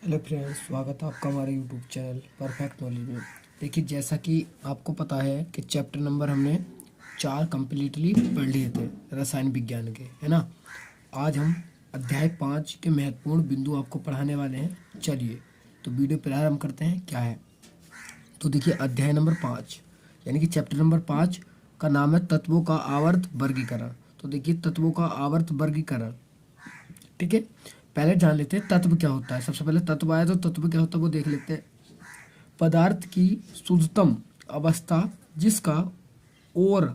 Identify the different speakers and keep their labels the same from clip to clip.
Speaker 1: Hello friends, स्वागत है आपका हमारे यूट्यूब चैनल परफेक्ट नॉलेज में। देखिए, जैसा कि आपको पता है कि चैप्टर नंबर हमने 4 कम्प्लीटली पढ़ लिए थे रसायन विज्ञान के, है ना। आज हम अध्याय 5 के महत्वपूर्ण बिंदु आपको पढ़ाने वाले हैं। चलिए तो वीडियो प्रारंभ करते हैं। क्या है तो देखिए, अध्याय नंबर 5 यानी कि चैप्टर नंबर 5 का नाम है तत्वों का आवर्त वर्गीकरण। तो देखिए, तत्वों का आवर्त वर्गीकरण, ठीक है। पहले जान लेते हैं तत्व क्या होता है। सबसे पहले तत्व आया, तो तत्व क्या होता है वो देख लेते हैं। पदार्थ की शुद्धतम अवस्था जिसका और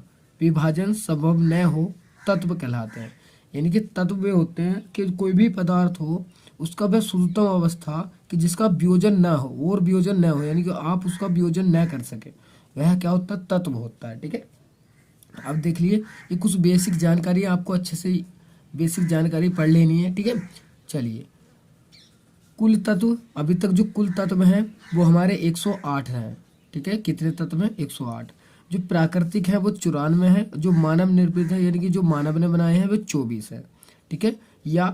Speaker 1: विभाजन संभव न हो, तत्व कहलाते हैं। यानी कि तत्व वे होते हैं कि कोई भी पदार्थ हो, उसका वह शुद्धतम अवस्था कि जिसका वियोजन न हो और वियोजन न हो, यानी कि आप उसका वियोजन न कर सके, वह क्या होता है, तत्व होता है। ठीक है, अब देख लिए, ये कुछ बेसिक जानकारी आपको अच्छे से बेसिक जानकारी पढ़ लेनी है। ठीक है, चलिए। कुल तत्व, अभी तक जो कुल तत्व हैं वो हमारे 108 हैं। ठीक है, कितने तत्व हैं? 108। जो प्राकृतिक है वो 94 है। जो मानव निर्मित है, यानी कि जो मानव ने बनाए हैं, वो 24 है। ठीक है, या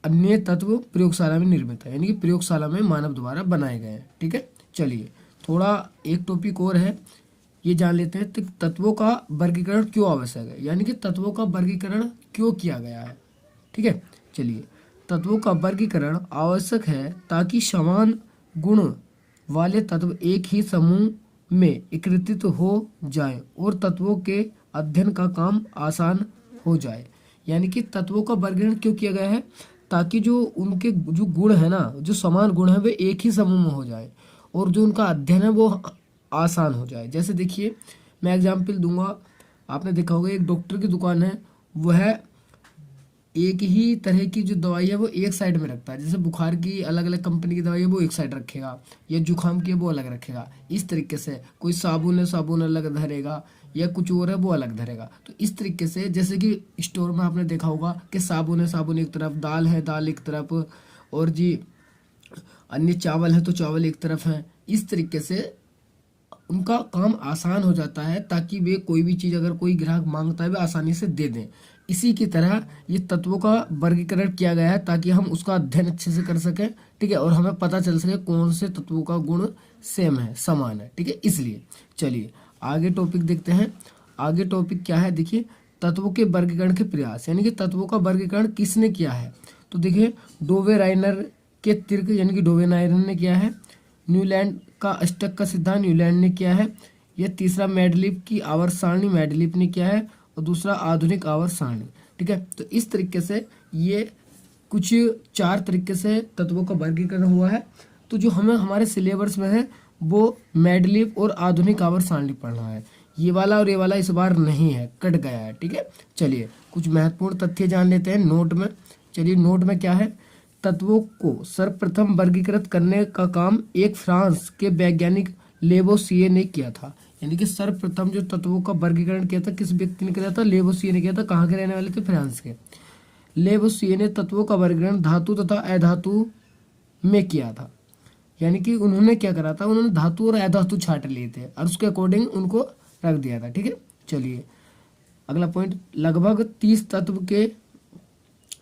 Speaker 1: अन्य तत्व प्रयोगशाला में निर्मित है, यानी कि प्रयोगशाला में मानव द्वारा बनाए गए हैं। ठीक है, चलिए थोड़ा एक टॉपिक और है, ये जान लेते हैं। तो तत्वों का वर्गीकरण क्यों आवश्यक है, यानी कि तत्वों का वर्गीकरण क्यों किया गया है। ठीक है, चलिए। तत्वों का वर्गीकरण आवश्यक है ताकि समान गुण वाले तत्व एक ही समूह में एकत्रित हो जाएं और तत्वों के अध्ययन का काम आसान हो जाए। यानी कि तत्वों का वर्गीकरण क्यों किया गया है, ताकि जो उनके जो गुण है ना, जो समान गुण है, वे एक ही समूह में हो जाए और जो उनका अध्ययन है वो आसान हो जाए। जैसे देखिए, मैं एग्जाम्पल दूंगा। आपने देखा होगा, एक डॉक्टर की दुकान है, वह एक ही तरह की जो दवाई है वो एक साइड में रखता है। जैसे बुखार की अलग अलग कंपनी की दवाई है वो एक साइड रखेगा, या जुकाम की है वो अलग रखेगा। इस तरीके से कोई साबुन है, साबुन अलग धरेगा, या कुछ और है वो अलग धरेगा। तो इस तरीके से, जैसे कि स्टोर में आपने देखा होगा कि साबुन है, साबुन एक तरफ, दाल है, दाल एक तरफ, और जी अन्य चावल है तो चावल एक तरफ है। इस तरीके से उनका काम आसान हो जाता है, ताकि वे कोई भी चीज़ अगर कोई ग्राहक मांगता है वे आसानी से दे दें। इसी की तरह ये तत्वों का वर्गीकरण किया गया है ताकि हम उसका अध्ययन अच्छे से कर सकें। ठीक है, और हमें पता चल सके कौन से तत्वों का गुण सेम है, समान है। ठीक है, इसलिए चलिए आगे टॉपिक देखते हैं। आगे टॉपिक क्या है, देखिए, तत्वों के वर्गीकरण के प्रयास, यानी कि तत्वों का वर्गीकरण किसने किया है। तो देखिए, डोवे राइनर के तर्क, यानी कि डोवे राइनर ने किया है। न्यूलैंड का अष्टक का सिद्धांत न्यूलैंड ने किया है। यह तीसरा मेंडलीव की आवर्त सारणी मेंडलीव ने किया है, और दूसरा आधुनिक आवर्त सारणी। ठीक है, तो इस तरीके से ये कुछ 4 तरीके से तत्वों का वर्गीकरण हुआ है। तो जो हमें हमारे सिलेबस में है वो मेंडलीव और आधुनिक आवर्त सारणी पढ़ना है। ये वाला और ये वाला इस बार नहीं है, कट गया है। ठीक है, चलिए कुछ महत्वपूर्ण तथ्य जान लेते हैं नोट में। चलिए, नोट में क्या है, तत्वों को सर्वप्रथम वर्गीकृत करने का काम एक फ्रांस के वैज्ञानिक लेवोसिए ने किया था। यानी कि सर्वप्रथम जो तत्वों का वर्गीकरण किया था, किस व्यक्ति ने किया था? लेवोसिए ने किया था। कहाँ के रहने वाले थे? फ्रांस के। लेवोसिए ने तत्वों का वर्गीकरण धातु तथा अधातु में किया था। यानी कि उन्होंने क्या करा था, उन्होंने धातु और अधातु छांट लिए थे और उसके अकॉर्डिंग उनको रख दिया था। ठीक है, चलिए अगला पॉइंट, लगभग 30 तत्व के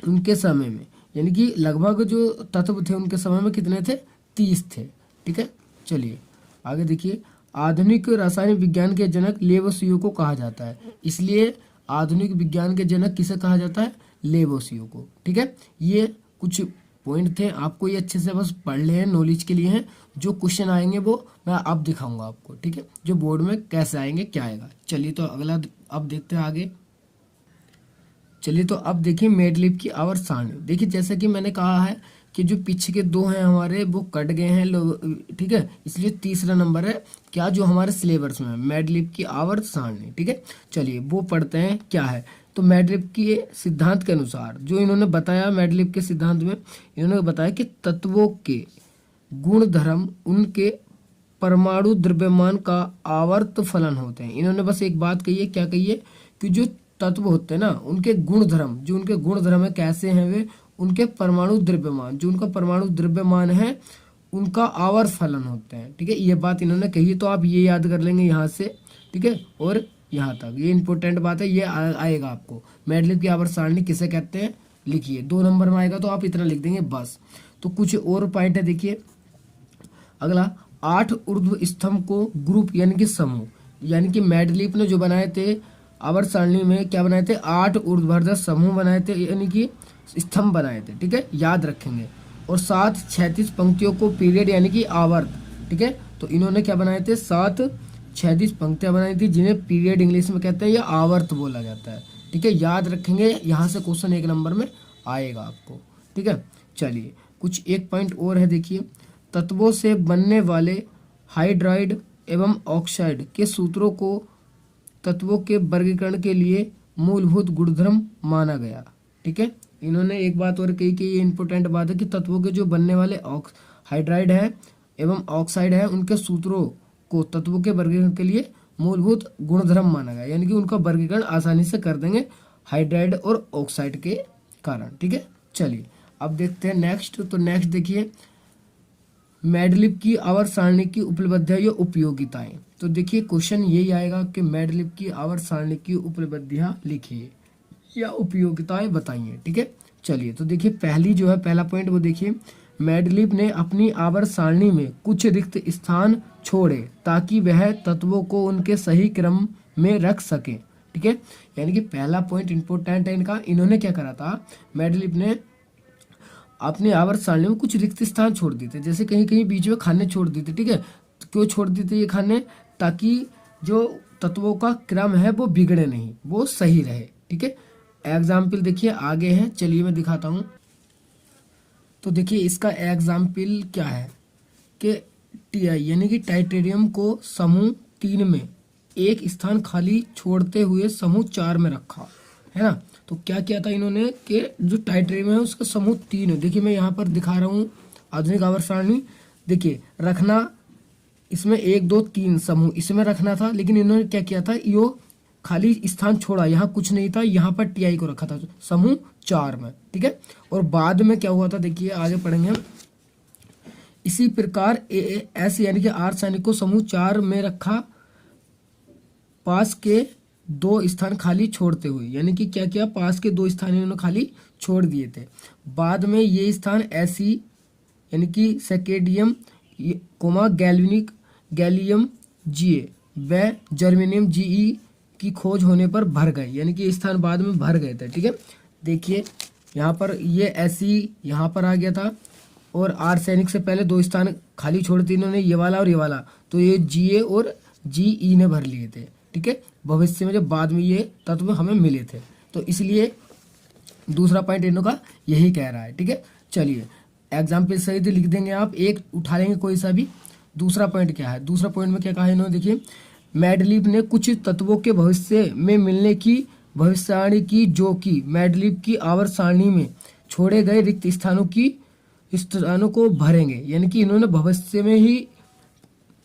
Speaker 1: उनके समय में, यानी कि लगभग जो तत्व थे उनके समय में कितने थे? 30 थे। ठीक है, चलिए आगे देखिए। आधुनिक रासायनिक विज्ञान के जनक लेवोसियो को कहा जाता है, इसलिए आधुनिक विज्ञान के जनक किसे कहा जाता है? लेवोसियो को। ठीक है, ये कुछ पॉइंट थे, आपको ये अच्छे से बस पढ़ ले हैं, नॉलेज के लिए हैं। जो क्वेश्चन आएंगे वो मैं अब दिखाऊंगा आपको। ठीक है, जो बोर्ड में कैसे आएंगे, क्या आएगा। चलिए तो अगला अब देखते हैं आगे। चलिए तो अब देखिए मेडलिव की आवर्त सारणी। देखिए, जैसे कि मैंने कहा है कि जो पीछे के 2 हैं हमारे वो कट गए हैं लोग। ठीक है, इसलिए तीसरा नंबर है क्या, जो हमारे सिलेबस में है, मेडलिव की आवर्त सारणी। ठीक है, चलिए वो पढ़ते हैं क्या है। तो मेडलिव के सिद्धांत के अनुसार जो इन्होंने बताया, मेडलिव के सिद्धांत में इन्होंने बताया कि तत्वों के गुण धर्म उनके परमाणु द्रव्यमान का आवर्त फलन होते हैं। इन्होंने बस एक बात कही है, क्या कही है, कि जो तत्व होते हैं ना, उनके गुण धर्म, जो उनके गुण धर्म है कैसे हैं वे, उनके परमाणु द्रव्यमान, जो उनका परमाणु द्रव्यमान है उनका आवर्त फलन होते हैं। ठीक है, ये बात इन्होंने कही है, तो आप ये याद कर लेंगे यहाँ से। ठीक है, और यहाँ तक ये इंपॉर्टेंट बात है, ये आएगा आपको। मेडलिव की आवर्त सारणी किसे कहते हैं, लिखिए 2 नंबर में आएगा, तो आप इतना लिख देंगे बस। तो कुछ और पॉइंट है, देखिए अगला 8 ऊर्ध्व स्तंभ को ग्रुप यानी कि समूह, यानी कि मैडलिप ने जो बनाए थे आवर्त सारणी में क्या बनाए थे, 8 ऊर्ध्वाधर समूह बनाए थे यानी कि स्तंभ बनाए थे, ठीक है, याद रखेंगे। और 7 क्षैतिज पंक्तियों को पीरियड यानी कि आवर्त, ठीक है, तो इन्होंने क्या बनाए थे, 7 क्षैतिज पंक्तियां बनाई थी जिन्हें पीरियड इंग्लिश में कहते हैं या आवर्त बोला जाता है, ठीक है, याद रखेंगे, यहाँ से क्वेश्चन 1 नंबर में आएगा आपको, ठीक है। चलिए कुछ एक पॉइंट और है, देखिए तत्वों से बनने वाले हाइड्राइड एवं ऑक्साइड के सूत्रों को तत्वों के वर्गीकरण के लिए मूलभूत गुणधर्म माना गया, ठीक है। इन्होंने एक बात और कही कि ये इंपॉर्टेंट बात है कि तत्वों के जो बनने वाले हाइड्राइड है एवं ऑक्साइड है उनके सूत्रों को तत्वों के वर्गीकरण के लिए मूलभूत गुणधर्म माना गया, यानी कि उनका वर्गीकरण आसानी से कर देंगे हाइड्राइड और ऑक्साइड के कारण, ठीक है। चलिए अब देखते हैं नेक्स्ट। तो नेक्स्ट देखिए मैडलिप की आवर्त सारणी की उपलब्धियां या उपयोगिताएं। तो देखिए क्वेश्चन यही आएगा कि मैडलिप की आवर्त सारणी की उपलब्धियां लिखिए या उपयोगिताएं बताइए, ठीक है। चलिए तो देखिए पहली जो है पहला पॉइंट वो देखिए मैडलिप ने अपनी आवर्त सारणी में कुछ रिक्त स्थान छोड़े ताकि वह तत्वों को उनके सही क्रम में रख सके, ठीक है। यानी कि पहला पॉइंट इंपॉर्टेंट है इनका, इन्होंने क्या करा था, मैडलिप ने अपने आवर्त सारणी में कुछ रिक्त स्थान छोड़ दिए थे, जैसे कहीं कहीं बीच में खाने छोड़ दिए थे, ठीक है। तो क्यों छोड़ दिए थे ये खाने, ताकि जो तत्वों का क्रम है वो बिगड़े नहीं, वो सही रहे, ठीक है। एग्जाम्पल देखिए आगे है, चलिए मैं दिखाता हूँ। तो देखिए इसका एग्जाम्पल क्या है कि टीआई यानी कि टाइटेनियम को समूह 3 में एक स्थान खाली छोड़ते हुए समूह 4 में रखा, है ना। तो क्या किया था इन्होंने कि जो टाइटेनियम है उसका समूह 3 है, देखिए मैं यहाँ पर दिखा रहा हूँ आधुनिक आवर्त सारणी, देखिए रखना इसमें 1 2 3 समूह इसमें रखना था, लेकिन इन्होंने क्या किया था, यो खाली स्थान छोड़ा, यहाँ कुछ नहीं था, यहाँ पर टीआई को रखा था समूह 4 में, ठीक है। और बाद में क्या हुआ था देखिए आगे पढ़ेंगे हम। इसी प्रकार एस यानी कि आर्सेनिक को समूह 4 में रखा, पास के 2 स्थान खाली छोड़ते हुए, यानी कि क्या किया, पास के 2 स्थान इन्होंने खाली छोड़ दिए थे। बाद में ये स्थान ऐसी यानी कि सेकेडियम कोमा गैल्वेनिक गैलियम जीए व जर्मेनियम जीई की खोज होने पर भर गए, यानी कि स्थान बाद में भर गए थे, ठीक है। देखिए यहाँ पर ये ऐसी यहाँ पर आ गया था और आर्सेनिक से पहले 2 स्थान खाली छोड़ दिए इन्होंने, ये वाला और ये वाला, तो ये जीए और जीई ने भर लिए थे, ठीक है। भविष्य में जब बाद में ये तत्व हमें मिले थे, तो इसलिए दूसरा पॉइंट इन्हों का यही कह रहा है, ठीक है। चलिए एग्जाम्पल सहित लिख देंगे आप, एक उठा लेंगे कोई सा भी। दूसरा पॉइंट क्या है, दूसरा पॉइंट में क्या कहा है इन्होंने, देखिए मैडलिप ने कुछ तत्वों के भविष्य में मिलने की भविष्यवाणी की जो कि मैडलिप की आवर्त सारणी में छोड़े गए रिक्त स्थानों को भरेंगे, यानी कि इन्होंने भविष्य में ही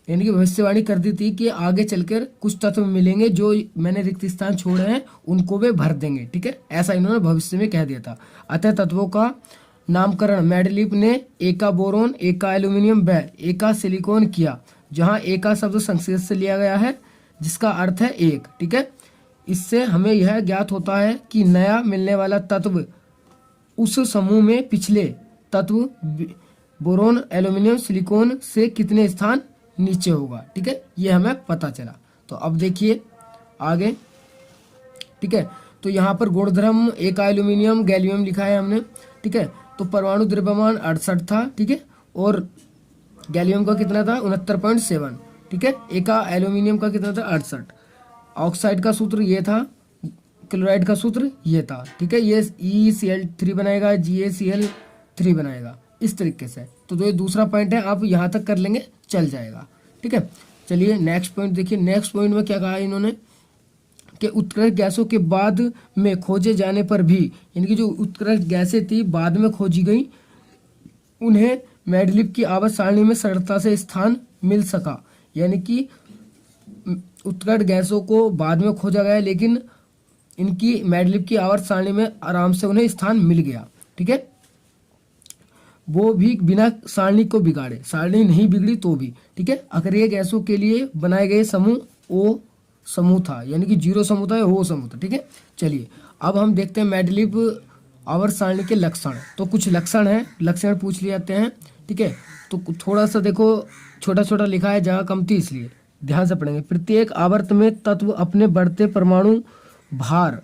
Speaker 1: यानी कि भविष्यवाणी कर दी थी कि आगे चलकर कुछ तत्व मिलेंगे जो मैंने रिक्त स्थान छोड़े हैं उनको वे भर देंगे, ठीक है, ऐसा इन्होंने भविष्य में कह दिया था। अतः तत्वों का नामकरण मैडलिप ने एका बोरोन, एका एल्यूमिनियम व एका सिलिकॉन किया, जहां एका शब्द संस्कृत से लिया गया है जिसका अर्थ है एक, ठीक है। इससे हमें यह ज्ञात होता है कि नया मिलने वाला तत्व उस समूह में पिछले तत्व बोरोन, एल्यूमिनियम, सिलिकॉन से कितने स्थान नीचे होगा, ठीक है, ये हमें पता चला। तो अब देखिए आगे, ठीक है। तो यहाँ पर गुणधर्म एका एल्यूमिनियम गैलियम लिखा है हमने, ठीक है। तो परमाणु द्रव्यमान 68 था, ठीक है, और गैलियम का कितना था 69.7, ठीक है। एका एल्यूमिनियम का कितना था 68। ऑक्साइड का सूत्र ये था, क्लोराइड का सूत्र ये था, ठीक है। ये ECl3 बनाएगा, GaCl3 बनाएगा, इस तरीके से। तो ये दूसरा पॉइंट है, आप यहाँ तक कर लेंगे चल जाएगा, ठीक है। चलिए नेक्स्ट पॉइंट देखिए, नेक्स्ट पॉइंट में क्या कहा है इन्होंने कि उत्कृष्ट गैसों के बाद में खोजे जाने पर भी, यानी कि जो उत्कृष्ट गैसें थी बाद में खोजी गई, उन्हें मैडलिप की आवर्त सारणी में सरलता से स्थान मिल सका, यानी कि उत्कृष्ट गैसों को बाद में खोजा गया लेकिन इनकी मैडलिप की आवर्त सारणी में आराम से उन्हें स्थान मिल गया, ठीक है। वो भी बिना सारणी को बिगाड़े, सारणी नहीं बिगड़ी तो भी, ठीक है। अक्रिय गैसों के लिए बनाए गए समूह ओ समूह था, यानी कि 0 समूह था या O समूह था, ठीक है। चलिए अब हम देखते हैं मैडलिप आवर्त सारणी के लक्षण। तो कुछ लक्षण है, लक्षण पूछ लिए जाते हैं, ठीक है। तो थोड़ा सा देखो, छोटा छोटा लिखा है, जगह कम थी इसलिए ध्यान से पढ़ेंगे। प्रत्येक आवर्त में तत्व अपने बढ़ते परमाणु भार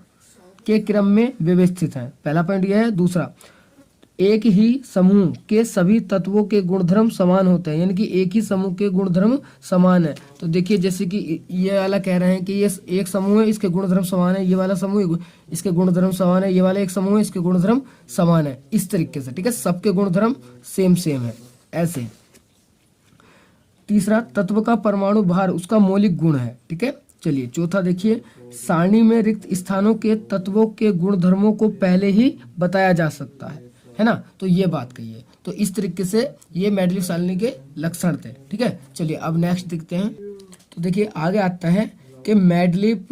Speaker 1: के क्रम में व्यवस्थित है, पहला पॉइंट यह है। दूसरा, एक ही समूह के सभी तत्वों के गुणधर्म समान होते हैं, यानी कि एक ही समूह के गुणधर्म समान है। तो देखिए जैसे कि ये वाला कह रहे हैं कि ये एक समूह है, इसके गुणधर्म समान है, ये वाला समूह इसके गुणधर्म समान है, ये वाला एक समूह है, इसके गुणधर्म समान है, इस तरीके से, ठीक है। सबके गुणधर्म सेम सेम है ऐसे। तीसरा, तत्व का परमाणु भार उसका मौलिक गुण है, ठीक है। चलिए चौथा देखिए, सारणी में रिक्त स्थानों के तत्वों के गुणधर्मों को पहले ही बताया जा सकता है ना। तो ये बात कही है। तो इस तरीके से ये मेंडलीव सारणी के लक्षण थे, ठीक है। चलिए अब नेक्स्ट देखते हैं। तो देखिए आगे आता है कि मेंडलीव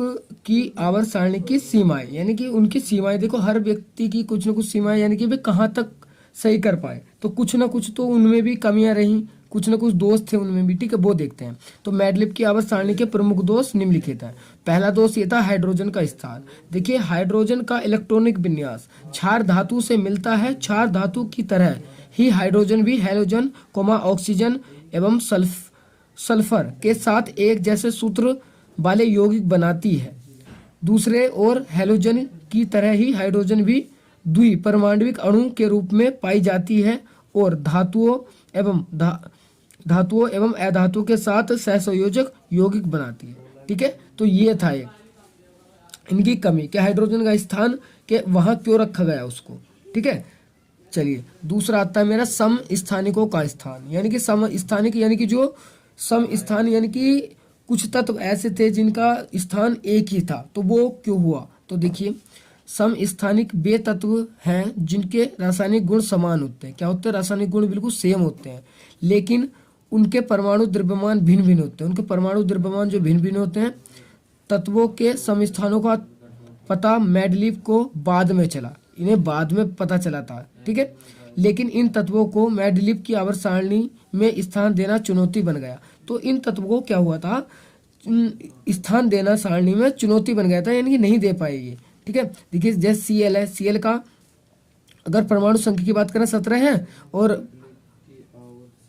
Speaker 1: की आवर्त सारणी की सीमाएं, यानी कि उनकी सीमाएं देखो, हर व्यक्ति की कुछ न कुछ सीमाएं, यानी कि वे कहाँ तक सही कर पाए। तो कुछ ना कुछ तो उनमें भी कमियां रही, कुछ ना कुछ दोष थे उनमें भी, ठीक है, वो देखते हैं। तो मेंडलीव की आवर्त सारणी के प्रमुख दोष निम्नलिखित है। पहला दोष ये था हाइड्रोजन का स्थान। देखिए हाइड्रोजन का इलेक्ट्रॉनिक विन्यास क्षार धातु से मिलता है। क्षार धातु की तरह ही हाइड्रोजन भी हैलोजन, ऑक्सीजन एवं सल्फर के साथ एक जैसे सूत्र वाले यौगिक बनाती है। दूसरे और हैलोजन की तरह ही हाइड्रोजन भी द्विपरमाण्विक अणु के रूप में पाई जाती है और धातुओं एवं अधातुओं के साथ सहसंयोजक यौगिक बनाती है, ठीक है। तो ये था एक इनकी कमी कि हाइड्रोजन का स्थान के वहां क्यों रखा गया उसको, ठीक है। चलिए दूसरा आता है मेरा समस्थानिकों का स्थान, यानी कि समस्थानिक यानी कि जो समस्थान यानी कि कुछ तत्व ऐसे थे जिनका स्थान एक ही था, तो वो क्यों हुआ। तो देखिए समस्थानिक वे तत्व हैं जिनके रासायनिक गुण समान होते हैं। क्या होते हैं, रासायनिक गुण बिल्कुल सेम होते हैं, लेकिन उनके परमाणु द्रव्यमान भिन्न भिन्न होते हैं। उनके परमाणु द्रव्यमान जो भिन्न भिन्न होते हैं, तत्वों के समस्थानों का पता मेंडलीव को बाद में चला, इन्हें बाद में पता चला था, ठीक है। लेकिन इन तत्वों को मेंडलीव की आवर्त सारणी में स्थान देना चुनौती बन गया। तो इन तत्वों को क्या हुआ था, स्थान देना सारणी में चुनौती बन गया था, यानी कि नहीं दे पाए ये, ठीक है। देखिए जैसे Cl है, Cl का अगर परमाणु संख्या की बात करें 17 है और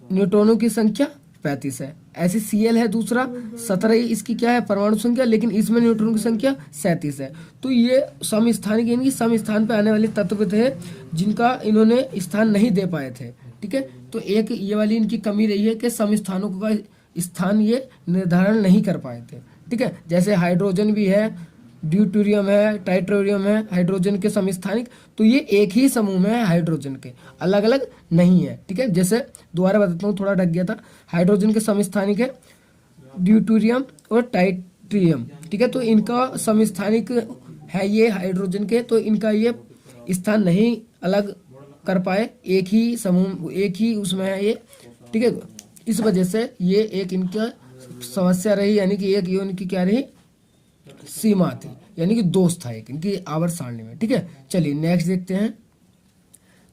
Speaker 1: न्यूट्रॉनों की संख्या 35 है। ऐसे Cl है दूसरा 17, इसकी क्या है परमाणु संख्या, लेकिन इसमें न्यूट्रॉन की संख्या 37 है। तो ये समस्थानिक यानी कि समस्थान पे आने वाले तत्व थे जिनका इन्होंने स्थान नहीं दे पाए थे, ठीक है। तो एक ये वाली इनकी कमी रही है कि समस्थानों का स्थान ये निर्धारण नहीं कर पाए थे, ठीक है। जैसे हाइड्रोजन भी है, ड्यूटेरियम है, टाइटेरियम है, हाइड्रोजन के समस्थानिक, तो ये एक ही समूह में है, हाइड्रोजन के अलग अलग नहीं है, ठीक है। जैसे दोबारा बताता हूँ, थोड़ा ढक गया था। हाइड्रोजन के समस्थानिक है ड्यूटेरियम और टाइटेरियम, ठीक है। तो इनका समस्थानिक है ये हाइड्रोजन के, तो इनका ये स्थान नहीं अलग कर पाए, एक ही समूह एक ही उसमें है ये, ठीक है। इस वजह से ये एक इनका समस्या रही, यानी कि एक ये इनकी क्या रही सीमा थी, यानी कि दोष था एक इनकी आवर्त सारणी में, ठीक है। चलिए नेक्स्ट देखते हैं।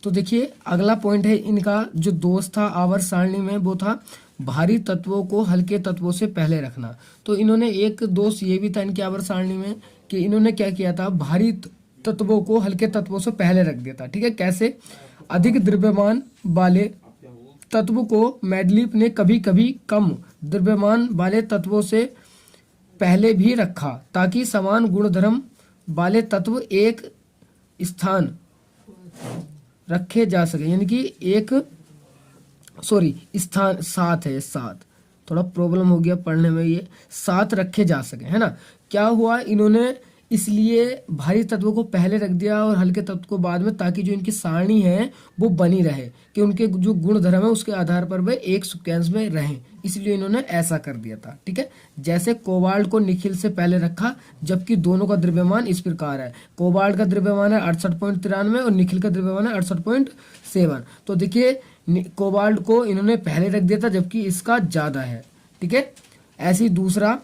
Speaker 1: तो देखिए अगला पॉइंट है इनका जो दोष था आवर्त सारणी में, वो था भारी तत्वों को हल्के तत्वों से पहले रखना। तो इन्होंने एक दोष ये भी था इनकी आवर्त सारणी में कि इन्होंने क्या किया था, भारी तत्वों को हल्के तत्वों से पहले रख दिया था, ठीक है। कैसे, अधिक द्रव्यमान वाले तत्व को मेंडलीव ने कभी कभी कम द्रव्यमान वाले तत्वों से पहले भी रखा ताकि समान गुणधर्म वाले तत्व एक स्थान रखे जा सके, यानी कि एक स्थान साथ है, साथ थोड़ा प्रॉब्लम हो गया पढ़ने में, ये साथ रखे जा सके, है ना। क्या हुआ, इन्होंने इसलिए भारी तत्वों को पहले रख दिया और हल्के तत्व को बाद में, ताकि जो इनकी सारणी है वो बनी रहे, कि उनके जो गुण धर्म है उसके आधार पर वे एक सीक्वेंस में रहें, इसलिए इन्होंने ऐसा कर दिया था, ठीक है। जैसे कोबाल्ट को निखिल से पहले रखा, जबकि दोनों का द्रव्यमान इस प्रकार है, कोबाल्ट का द्रव्यमान है 68.93 और निखिल का द्रव्यमान है 68.7। तो देखिए कोबाल्ट को इन्होंने पहले रख दिया था जबकि इसका ज्यादा है, ठीक है। ऐसे ही दूसरा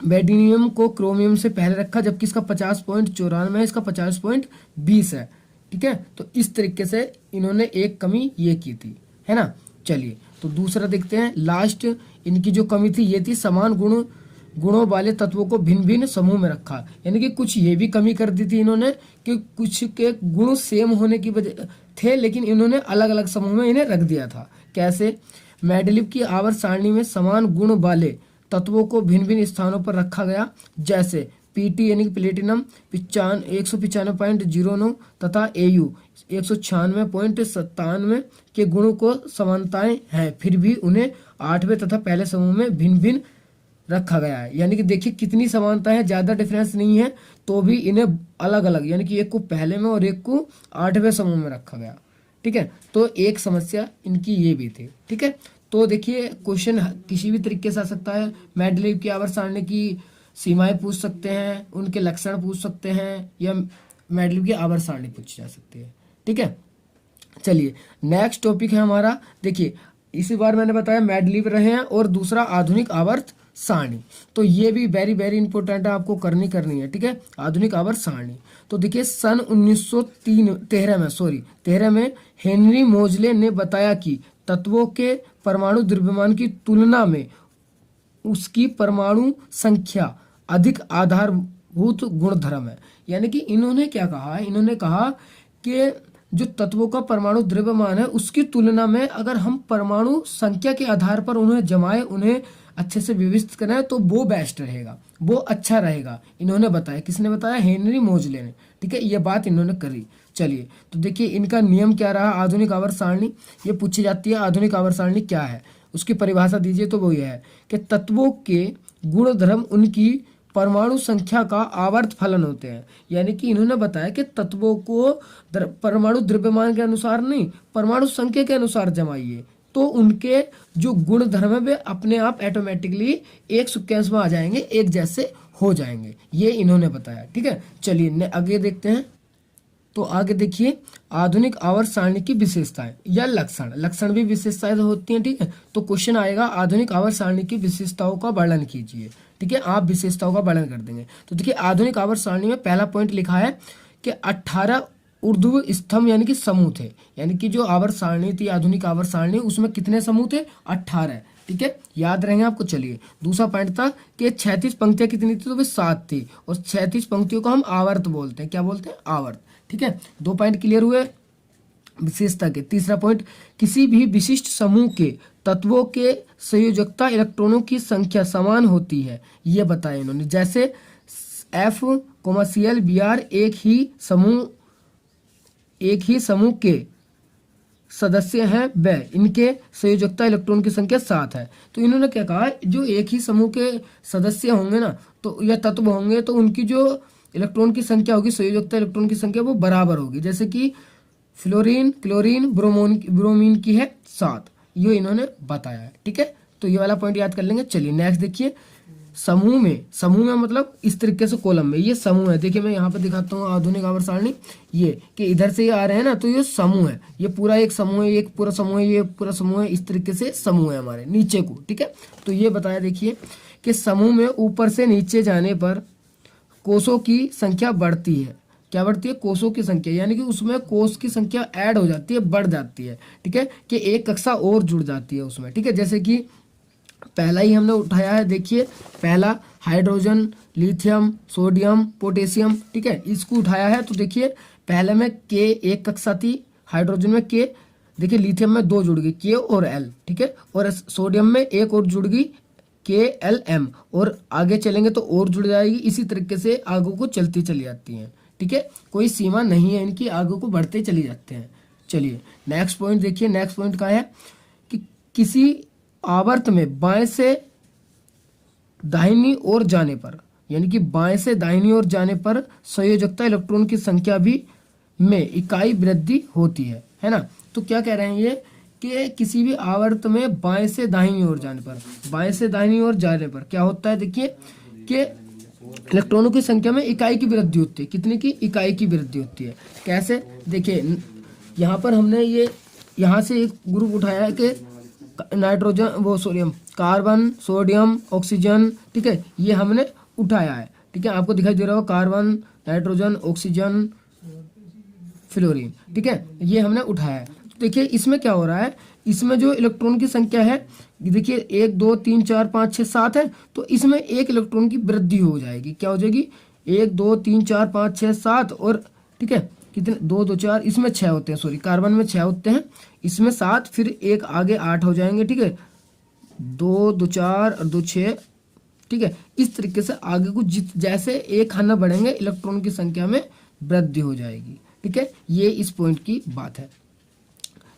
Speaker 1: बेडिनियम को क्रोमियम से पहले रखा जबकि इसका 50.94 है, इसका 50.20 है, ठीक है। तो इस तरीके से इन्होंने एक कमी ये की थी, है ना। चलिए तो दूसरा देखते हैं। लास्ट इनकी जो कमी थी ये थी समान गुण गुणों वाले तत्वों को भिन्न भिन्न समूह में रखा। यानी कि कुछ ये भी कमी कर दी थी इन्होंने कि कुछ के गुण सेम होने की वजह थे, लेकिन इन्होंने अलग अलग समूह में इन्हें रख दिया था। कैसे? मेंडलीव की आवर्त सारणी में समान गुण वाले तत्वों को भिन्न भिन्न स्थानों पर रखा गया, जैसे पीटी यानी कि प्लेटिनम 195.09 तथा एयू 196.97 के गुणों को समानताएं हैं, फिर भी उन्हें 8वें तथा पहले समूह में भिन्न भिन्न रखा गया है। यानी कि देखिए कितनी समानता है, ज्यादा डिफरेंस नहीं है, तो भी इन्हें अलग अलग, यानी कि एक को पहले में और एक को 8वें समूह में रखा गया। ठीक है, तो एक समस्या इनकी ये भी थी। ठीक है, तो देखिए क्वेश्चन किसी भी तरीके से आ सकता है। मेंडलीव की आवर्त सारणी की सीमाएं पूछ सकते हैं, उनके लक्षण पूछ सकते हैं, या मेंडलीव की आवर्त सारणी पूछी जा सकती है। ठीक है, चलिए नेक्स्ट टॉपिक है हमारा। देखिए इसी बार मैंने बताया मेंडलीव रहे हैं, और दूसरा आधुनिक आवर्त सारणी। तो ये भी वेरी वेरी इंपॉर्टेंट है, आपको करनी है। ठीक है, आधुनिक आवर्त सारणी। तो देखिए सन 1913 में हेनरी मोजले ने बताया कि तत्वों के परमाणु द्रव्यमान की तुलना में उसकी परमाणु संख्या अधिक आधारभूत गुणधर्म है। यानी कि इन्होंने क्या कहा? इन्होंने कहा कि जो तत्वों का परमाणु द्रव्यमान है उसकी तुलना में अगर हम परमाणु संख्या के आधार पर उन्हें जमाए, उन्हें अच्छे से व्यवस्थित करें, तो वो बेस्ट रहेगा, वो अच्छा रहेगा। इन्होंने बताया, किसने बताया? हेनरी मोजले ने। ठीक है, ये बात इन्होंने करी। चलिए तो देखिए इनका नियम क्या रहा। आधुनिक आवर्त सारणी ये पूछी जाती है, आधुनिक आवर्त सारणी क्या है, उसकी परिभाषा दीजिए। तो वो ये है कि तत्वों के गुणधर्म उनकी परमाणु संख्या का आवर्त फलन होते हैं। यानी कि इन्होंने बताया कि तत्वों को परमाणु द्रव्यमान के अनुसार नहीं, परमाणु संख्या के अनुसार जमाइए, तो उनके जो गुण धर्म है वे अपने आप ऑटोमेटिकली एक सीक्वेंस में आ जाएंगे, एक जैसे हो जाएंगे। ये इन्होंने बताया। ठीक है, चलिए आगे देखते हैं। तो आगे देखिए आधुनिक आवर्त सारणी की विशेषताएं या लक्षण भी विशेषताएं होती हैं। ठीक है, तो क्वेश्चन आएगा आधुनिक आवर्त सारणी की विशेषताओं का वर्णन कीजिए। ठीक है, आप विशेषताओं का वर्णन कर देंगे। तो देखिए आधुनिक आवर्त सारणी में पहला पॉइंट लिखा है कि 18 ऊर्ध्व स्तंभ यानी कि समूह थे। यानी कि जो आवर्त सारणी थी, आधुनिक आवर्त सारणी, उसमें कितने समूह थे? 18। ठीक है, याद रहेंगे आपको। चलिए दूसरा पॉइंट था कि 36 पंक्तियां कितनी थी? तो वे 7 थी, और 36 पंक्तियों को हम आवर्त बोलते हैं। क्या बोलते हैं? आवर्त। ठीक है, 2 पॉइंट क्लियर हुए विशेषता के। तीसरा पॉइंट, किसी भी विशिष्ट समूह के तत्वों के संयोजकता इलेक्ट्रॉनों की संख्या समान होती है, ये बताया इन्होंने। जैसे F, Cl, Br एक ही समूह के सदस्य हैं, वह इनके संयोजकता इलेक्ट्रॉन की संख्या 7 है। तो इन्होंने क्या कहा? जो एक ही समूह के सदस्य होंगे ना, तो या तत्व होंगे, तो उनकी जो इलेक्ट्रॉन की संख्या होगी, संयोजकता इलेक्ट्रॉन की संख्या, वो बराबर होगी। जैसे कि फ्लोरीन, क्लोरीन, ब्रोमीन की है 7, ये इन्होंने बताया है। ठीक है, तो ये वाला पॉइंट याद कर लेंगे। चलिए नेक्स्ट देखिए, समूह में मतलब इस तरीके से कॉलम में ये समूह है। देखिए मैं यहाँ पे दिखाता हूँ आधुनिक आवर्त सारणी, ये कि इधर से ये आ रहे हैं ना, तो ये समूह है, ये पूरा एक समूह है, एक पूरा समूह है, ये पूरा समूह है, इस तरीके से समूह है हमारे नीचे को। ठीक है, तो ये बताया देखिए कि समूह में ऊपर से नीचे जाने पर कोषों की संख्या बढ़ती है। क्या बढ़ती है? कोषों की संख्या, यानी कि उसमें कोष की संख्या ऐड हो जाती है, बढ़ जाती है। ठीक है, कि एक कक्षा और जुड़ जाती है उसमें। ठीक है, जैसे कि पहला ही हमने उठाया है, देखिए पहला हाइड्रोजन, लिथियम, सोडियम, पोटेशियम। ठीक है, इसको उठाया है। तो देखिए पहले में के एक कक्षा थी, हाइड्रोजन में के, देखिए लिथियम में 2 जुड़ गई, के और एल। ठीक है, और सोडियम में एक और जुड़ गई, KLM, और आगे चलेंगे तो और जुड़ जाएगी। इसी तरीके से आगे को चलती चली जाती हैं। ठीक है, कोई सीमा नहीं है इनकी, आगे को बढ़ते चली जाते हैं। चलिए नेक्स्ट पॉइंट देखिए। नेक्स्ट पॉइंट का है कि किसी आवर्त में बाएं से दाहिनी ओर जाने पर, यानी कि बाएं से दाहिनी ओर जाने पर संयोजकता इलेक्ट्रॉन की संख्या भी में इकाई वृद्धि होती है ना। तो क्या कह रहे हैं ये कि किसी भी आवर्त में बाएं से दाहिनी ओर जाने पर, बाएं से दाहिनी ओर जाने पर क्या होता है? देखिए कि इलेक्ट्रॉनों की संख्या में इकाई की वृद्धि होती है। कितने की? इकाई की वृद्धि होती है। कैसे? देखिए यहाँ पर हमने ये यहाँ से एक ग्रुप उठाया है कि नाइट्रोजन, वो सोडियम, कार्बन, सोडियम, ऑक्सीजन। ठीक है, ये हमने उठाया है। ठीक है, आपको दिखाई दे रहा हो कार्बन, नाइट्रोजन, ऑक्सीजन, फ्लोरीन। ठीक है, ये हमने उठाया है। देखिए इसमें क्या हो रहा है इसमें जो इलेक्ट्रॉन की संख्या है देखिए 1 2 3 4 5 6 7 है, तो इसमें एक इलेक्ट्रॉन की वृद्धि हो जाएगी। क्या हो जाएगी? 1 2 3 4 5 6 7 और ठीक है कितने 2 2 4 इसमें 6 होते हैं, सॉरी कार्बन में 6 होते हैं, इसमें 7 फिर एक आगे 8 हो जाएंगे। ठीक है 2 2 4 और 2 6। ठीक है इस तरीके से आगे को जैसे एक खाना बढ़ेंगे इलेक्ट्रॉन की संख्या में वृद्धि हो जाएगी। ठीक है ये इस पॉइंट की बात है।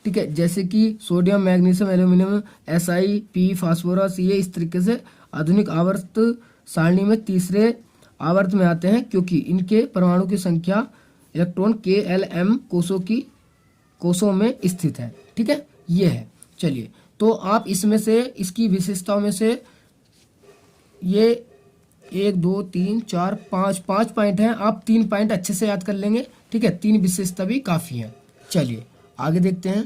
Speaker 1: ठीक है जैसे कि sodium magnesium aluminium SiP phosphorus ये इस तरीके से आधुनिक आवर्त सारणी में तीसरे आवर्त में आते हैं क्योंकि इनके परमाणु की संख्या इलेक्ट्रॉन KLM कोषों में स्थित है। ठीक है ये है। चलिए तो आप इसमें से इसकी विशेषताओं में से ये 1 2 3 4 5 पॉइंट हैं, आप 3 पॉइंट अच्छे से याद कर लेंगे। ठीक है 3 विशेषता भी काफ़ी है। चलिए आगे देखते हैं।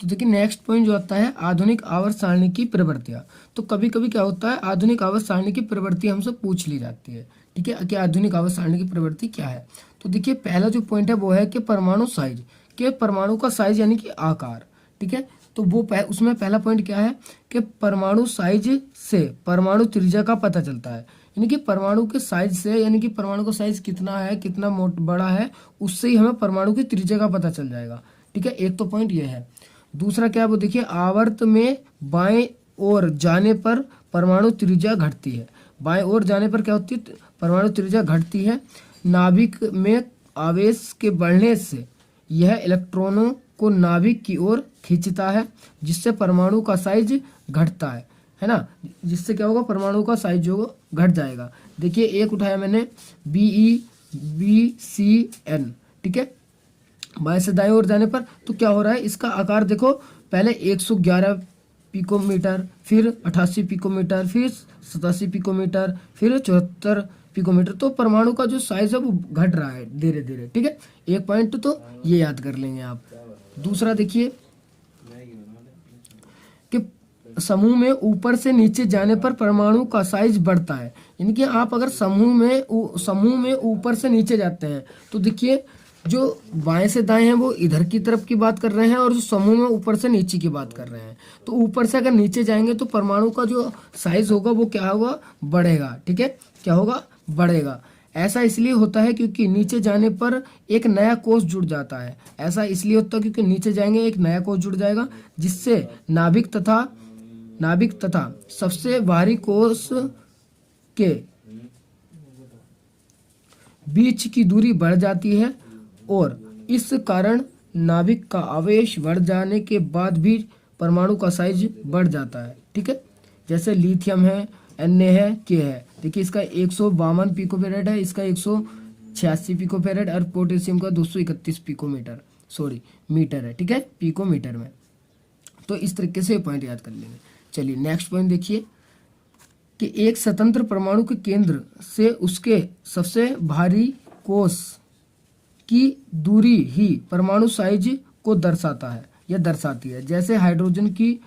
Speaker 1: तो देखिए नेक्स्ट पॉइंट जो आता है आधुनिक आवर्त सारणी की प्रवृत्तियाँ। तो कभी कभी क्या होता है आधुनिक आवर्त सारणी की प्रवृत्ति हमसे पूछ ली जाती है। ठीक है कि आधुनिक आवर्त सारणी की प्रवृत्ति क्या है। तो देखिए पहला जो पॉइंट है वो है कि परमाणु साइज, के परमाणु का साइज यानी कि आकार। ठीक है तो वो उसमें पहला पॉइंट क्या है कि परमाणु साइज से परमाणु त्रिज्या का पता चलता है। यानी कि परमाणु के साइज से यानी कि परमाणु का साइज कितना है कितना बड़ा है उससे ही हमें परमाणु की त्रिज्या का पता चल जाएगा। ठीक है एक तो पॉइंट ये है। दूसरा क्या है वो देखिए आवर्त में बाएं ओर जाने पर परमाणु त्रिज्या घटती है। बाएं ओर जाने पर क्या होती है परमाणु त्रिज्या घटती है। नाभिक में आवेश के बढ़ने से यह इलेक्ट्रॉनों को नाभिक की ओर खींचता है जिससे परमाणु का साइज घटता है ना। जिससे क्या होगा परमाणु का साइज जो घट जाएगा। देखिए एक उठाया मैंने BeBCN। ठीक है बाएं से दाएं ओर जाने पर तो क्या हो रहा है इसका आकार देखो पहले 111 पिकोमीटर फिर 88 पिकोमीटर फिर 87 पिकोमीटर फिर 74 पिकोमीटर। तो परमाणु का जो साइज है वो घट रहा है धीरे धीरे। ठीक है एक पॉइंट तो ये याद कर लेंगे आप। दूसरा देखिए कि समूह में ऊपर से नीचे जाने पर परमाणु का साइज बढ़ता है। यानी कि आप अगर समूह में ऊपर से नीचे जाते हैं तो देखिए जो बाएं से दाएं हैं वो इधर की तरफ की बात कर रहे हैं और जो समूह में ऊपर से नीचे की बात कर रहे हैं। तो ऊपर से अगर नीचे जाएंगे तो परमाणु का जो साइज होगा वो क्या होगा बढ़ेगा। ठीक है क्या होगा बढ़ेगा। ऐसा इसलिए होता है क्योंकि नीचे जाने पर एक नया कोष जुड़ जाता है। ऐसा इसलिए होता है क्योंकि नीचे जाएंगे एक नया कोष जुड़ जाएगा जिससे नाभिक तथा सबसे बाहरी कोष के बीच की दूरी बढ़ जाती है और इस कारण नाभिक का आवेश बढ़ जाने के बाद भी परमाणु का साइज बढ़ जाता है। ठीक है जैसे लिथियम है Na है K है। देखिए इसका 152 पिकोफेरेड है, इसका 186 पिकोफेरेड और पोटेशियम का 231 मीटर है। ठीक है पिकोमीटर में। तो इस तरीके से पॉइंट याद कर लेंगे। चलिए नेक्स्ट पॉइंट देखिए कि एक स्वतंत्र परमाणु के केंद्र से उसके सबसे भारी कोष की दूरी ही परमाणु साइज को दर्शाता है या दर्शाती है। जैसे हाइड्रोजन की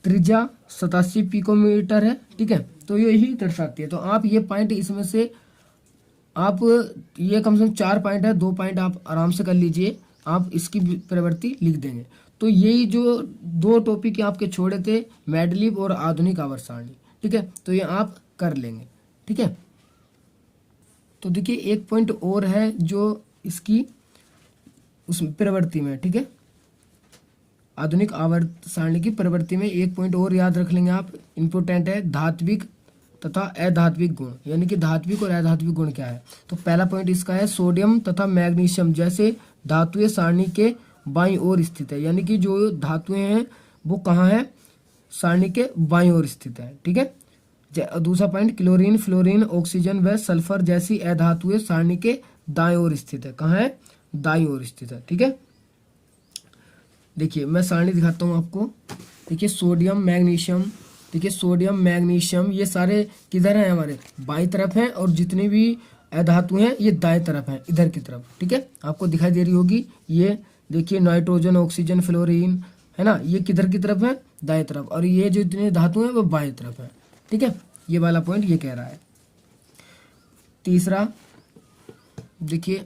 Speaker 1: त्रिज्या 87 पिकोमीटर है। ठीक है तो ये ही दर्शाती है। तो आप ये पॉइंट इसमें से आप ये कम से कम 4 पॉइंट है, 2 पॉइंट आप आराम से कर लीजिए, आप इसकी प्रवृत्ति लिख देंगे। तो यही जो 2 टॉपिक आपके छोड़े थे मैडलिब और आधुनिक आवर्त सारणी। ठीक है तो ये आप कर लेंगे। ठीक है तो देखिए एक पॉइंट और है जो इसकी उस प्रवृत्ति में। ठीक है आधुनिक आवर्त सारणी की प्रवृत्ति में एक पॉइंट और याद रख लेंगे आप इम्पोर्टेंट है धात्विक तथा अधात्विक गुण। यानी कि धात्विक और अधात्विक गुण क्या है। तो पहला पॉइंट इसका है सोडियम तथा मैग्नीशियम जैसे धातुएं सारणी के बाईं ओर स्थित है। यानी कि जो धातुएं हैं वो कहाँ है सारणी के बाईं ओर स्थित है। ठीक है दूसरा पॉइंट क्लोरीन फ्लोरीन ऑक्सीजन व सल्फर जैसी अधातुएं सारणी के दाएं ओर स्थित है। कहाँ है दाईं ओर स्थित है। ठीक है देखिए मैं सारणी दिखाता हूँ आपको। देखिए सोडियम मैग्नीशियम, देखिए सोडियम मैग्नीशियम ये सारे किधर हैं हमारे बाईं तरफ हैं और जितनी भी अधातु हैं ये दाएं तरफ हैं इधर की तरफ। ठीक है आपको दिखाई दे रही होगी। ये देखिए नाइट्रोजन ऑक्सीजन फ्लोरीन है ना ये किधर की तरफ है दाएं तरफ और ये जो इतने धातु हैं वो बाएं तरफ है। ठीक है ये वाला पॉइंट ये कह रहा है। तीसरा देखिए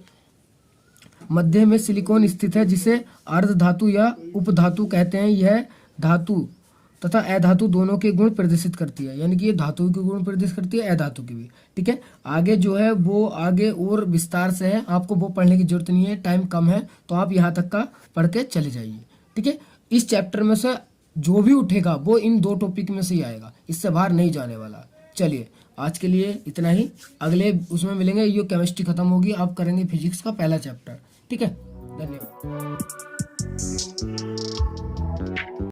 Speaker 1: मध्य में सिलिकॉन स्थित है जिसे अर्ध धातु या उपधातु कहते हैं। यह धातु तथा अधातु दोनों के गुण प्रदर्शित करती है, यानी कि ये धातु के गुण प्रदर्शित करती है, अधातु के भी। ठीक है, आगे जो है वो आगे और विस्तार से है, आपको वो पढ़ने की जरूरत नहीं है, टाइम कम है, तो आप यहाँ तक का पढ़ के चले जाइए। ठीक है, इस चैप्टर में से जो भी उठेगा वो इन 2 टॉपिक में से ही आएगा, इससे बाहर नहीं जाने वाला। चलिए आज के लिए इतना ही, अगले उसमें मिलेंगे। ये केमिस्ट्री खत्म होगी, आप करेंगे फिजिक्स का पहला चैप्टर। ठीक है, धन्यवाद।